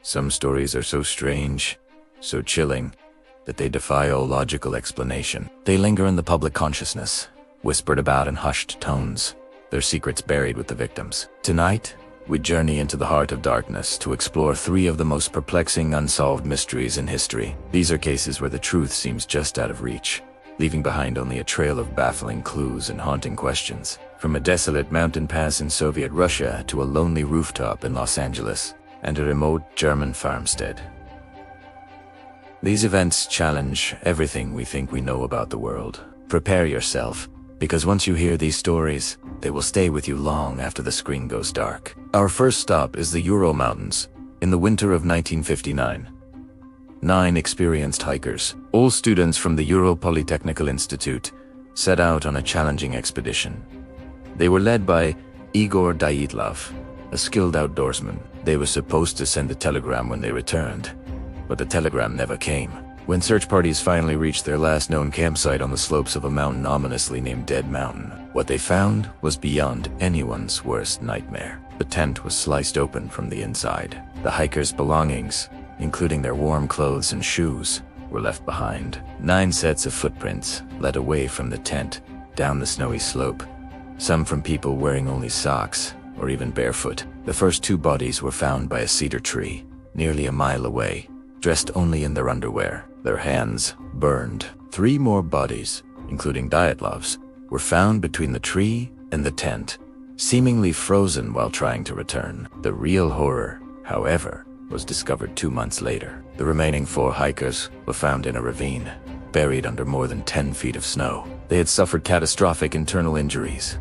Some stories are so strange, so chilling, that they defy all logical explanation. They linger in the public consciousness, whispered about in hushed tones, their secrets buried with the victims. Tonight, we journey into the heart of darkness to explore 3 of the most perplexing unsolved mysteries in history. These are cases where the truth seems just out of reach, leaving behind only a trail of baffling clues and haunting questions. From a desolate mountain pass in Soviet Russia to a lonely rooftop in Los Angeles and a remote German farmstead. These events challenge everything we think we know about the world. Prepare yourself, because once you hear these stories, they will stay with you long after the screen goes dark. Our first stop is the Ural Mountains, in the winter of 1959. 9 experienced hikers, all students from the Ural Polytechnical Institute, set out on a challenging expedition. They were led by Igor Dyatlov, a skilled outdoorsman. They were supposed to send a telegram when they returned, but the telegram never came. When search parties finally reached their last known campsite on the slopes of a mountain ominously named Dead Mountain, what they found was beyond anyone's worst nightmare. The tent was sliced open from the inside. The hikers' belongings, including their warm clothes and shoes, were left behind. 9 sets of footprints led away from the tent, down the snowy slope, some from people wearing only socks or even barefoot. The first 2 bodies were found by a cedar tree, nearly a mile away, dressed only in their underwear, their hands burned. 3 more bodies, including Dyatlov's, were found between the tree and the tent, seemingly frozen while trying to return. The real horror, however, was discovered 2 months later. The remaining 4 hikers were found in a ravine, buried under more than 10 feet of snow. They had suffered catastrophic internal injuries.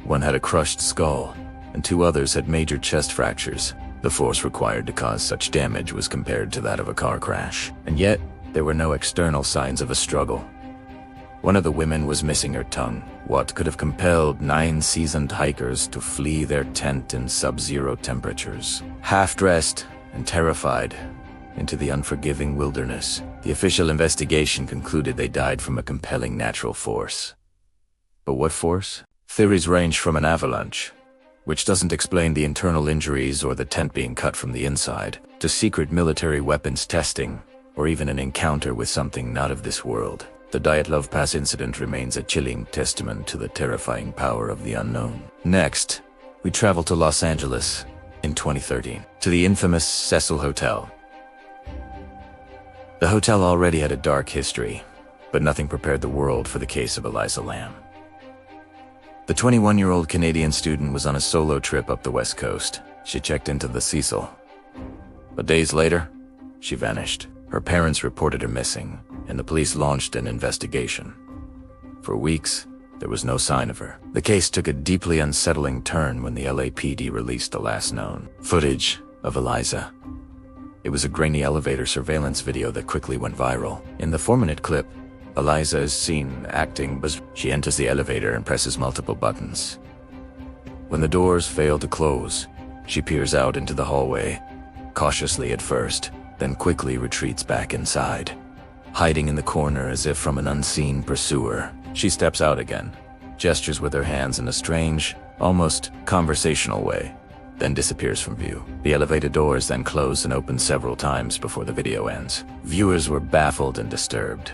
One had a crushed skull, and 2 others had major chest fractures. The force required to cause such damage was compared to that of a car crash, and yet there were no external signs of a struggle. One of the women was missing her tongue. What could have compelled 9 seasoned hikers to flee their tent in sub-zero temperatures? Half-dressed and terrified, into the unforgiving wilderness. The official investigation concluded they died from a compelling natural force. But what force? Theories range from an avalanche, which doesn't explain the internal injuries or the tent being cut from the inside, to secret military weapons testing, or even an encounter with something not of this world. The Dyatlov Pass incident remains a chilling testament to the terrifying power of the unknown. Next, we travel to Los Angeles in 2013, to the infamous Cecil Hotel. The hotel already had a dark history, but nothing prepared the world for the case of Elisa Lam. The 21-year-old Canadian student was on a solo trip up the West Coast. She checked into the Cecil. But days later, she vanished. Her parents reported her missing, and the police launched an investigation. For weeks, there was no sign of her. The case took a deeply unsettling turn when the LAPD released the last known footage of Elisa. It was a grainy elevator surveillance video that quickly went viral. In the 4-minute clip, Elisa is seen acting bizarre. She enters the elevator and presses multiple buttons. When the doors fail to close, she peers out into the hallway, cautiously at first, then quickly retreats back inside. Hiding in the corner as if from an unseen pursuer, she steps out again, gestures with her hands in a strange, almost conversational way, then disappears from view. The elevator doors then close and open several times before the video ends. Viewers were baffled and disturbed.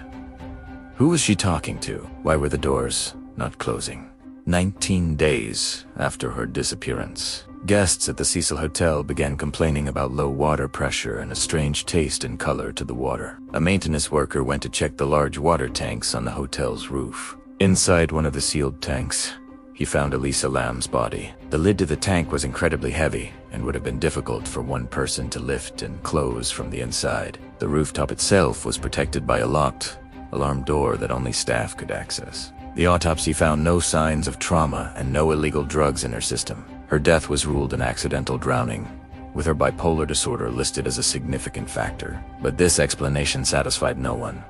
Who was she talking to? Why were the doors not closing? 19 days after her disappearance, guests at the Cecil Hotel began complaining about low water pressure and a strange taste and color to the water. A maintenance worker went to check the large water tanks on the hotel's roof. Inside one of the sealed tanks, he found Elisa Lam's body. The lid to the tank was incredibly heavy and would have been difficult for one person to lift and close from the inside. The rooftop itself was protected by a locked alarm door that only staff could access. The autopsy found no signs of trauma and no illegal drugs in her system. Her death was ruled an accidental drowning, with her bipolar disorder listed as a significant factor. But this explanation satisfied no one.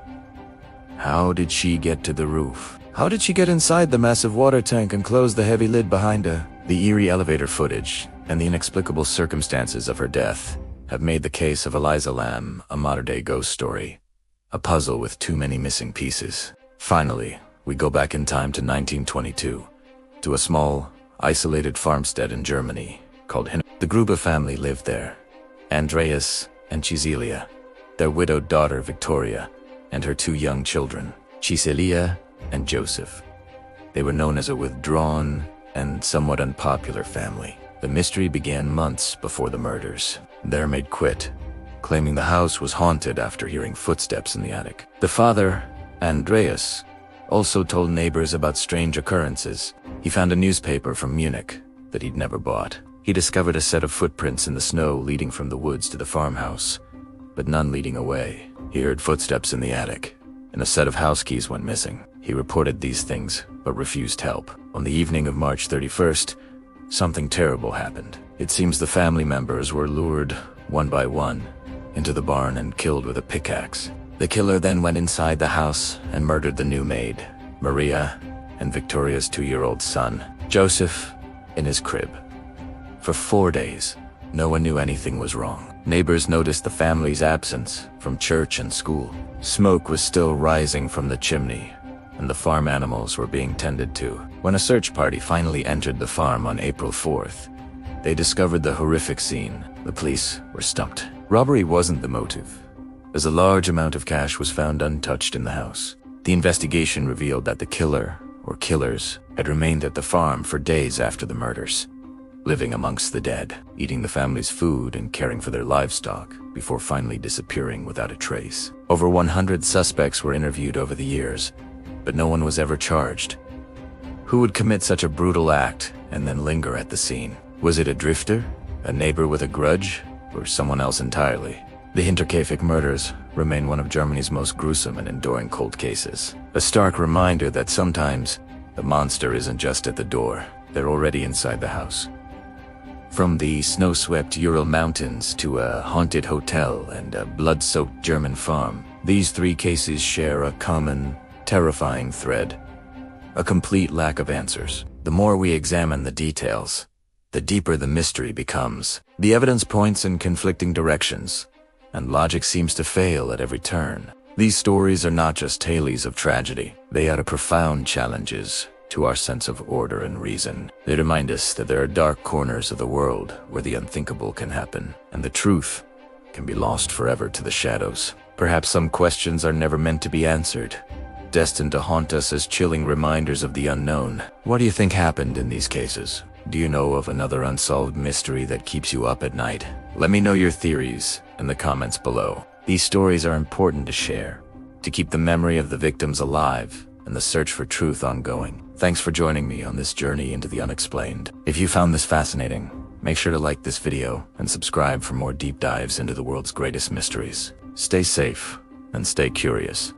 How did she get to the roof? How did she get inside the massive water tank and close the heavy lid behind her? The eerie elevator footage and the inexplicable circumstances of her death have made the case of Elisa Lam a modern-day ghost story, a puzzle with too many missing pieces. Finally, we go back in time to 1922, to a small, isolated farmstead in Germany called Hinterkaifeck. The Gruber family lived there. Andreas, and Cecilia, their widowed daughter Victoria, and her 2 young children, Cecilia and Joseph. They were known as a withdrawn and somewhat unpopular family. The mystery began months before the murders. Their maid quit, claiming the house was haunted after hearing footsteps in the attic. The father, Andreas, also told neighbors about strange occurrences. He found a newspaper from Munich that he'd never bought. He discovered a set of footprints in the snow leading from the woods to the farmhouse, but none leading away. He heard footsteps in the attic, and a set of house keys went missing. He reported these things, but refused help. On the evening of March 31st, something terrible happened. It seems the family members were lured, one by one, into the barn and killed with a pickaxe. The killer then went inside the house and murdered the new maid, Maria, and Victoria's 2-year-old son, Joseph, in his crib. For 4 days, no one knew anything was wrong. Neighbors noticed the family's absence from church and school. Smoke was still rising from the chimney, and the farm animals were being tended to. When a search party finally entered the farm on April 4th, they discovered the horrific scene. The police were stumped. Robbery wasn't the motive, as a large amount of cash was found untouched in the house. The investigation revealed that the killer, or killers, had remained at the farm for days after the murders, living amongst the dead, eating the family's food and caring for their livestock, before finally disappearing without a trace. Over 100 suspects were interviewed over the years, but no one was ever charged. Who would commit such a brutal act and then linger at the scene? Was it a drifter, a neighbor with a grudge, or someone else entirely? The Hinterkaifeck Murders remain one of Germany's most gruesome and enduring cold cases. A stark reminder that sometimes the monster isn't just at the door, they're already inside the house. From the snow-swept Ural Mountains to a haunted hotel and a blood-soaked German farm, these 3 cases share a common, terrifying thread: a complete lack of answers. The more we examine the details, the deeper the mystery becomes. The evidence points in conflicting directions, and logic seems to fail at every turn. These stories are not just tales of tragedy. They are profound challenges to our sense of order and reason. They remind us that there are dark corners of the world where the unthinkable can happen, and the truth can be lost forever to the shadows. Perhaps some questions are never meant to be answered, destined to haunt us as chilling reminders of the unknown. What do you think happened in these cases? Do you know of another unsolved mystery that keeps you up at night? Let me know your theories in the comments below. These stories are important to share, to keep the memory of the victims alive and the search for truth ongoing. Thanks for joining me on this journey into the unexplained. If you found this fascinating, make sure to like this video and subscribe for more deep dives into the world's greatest mysteries. Stay safe and stay curious.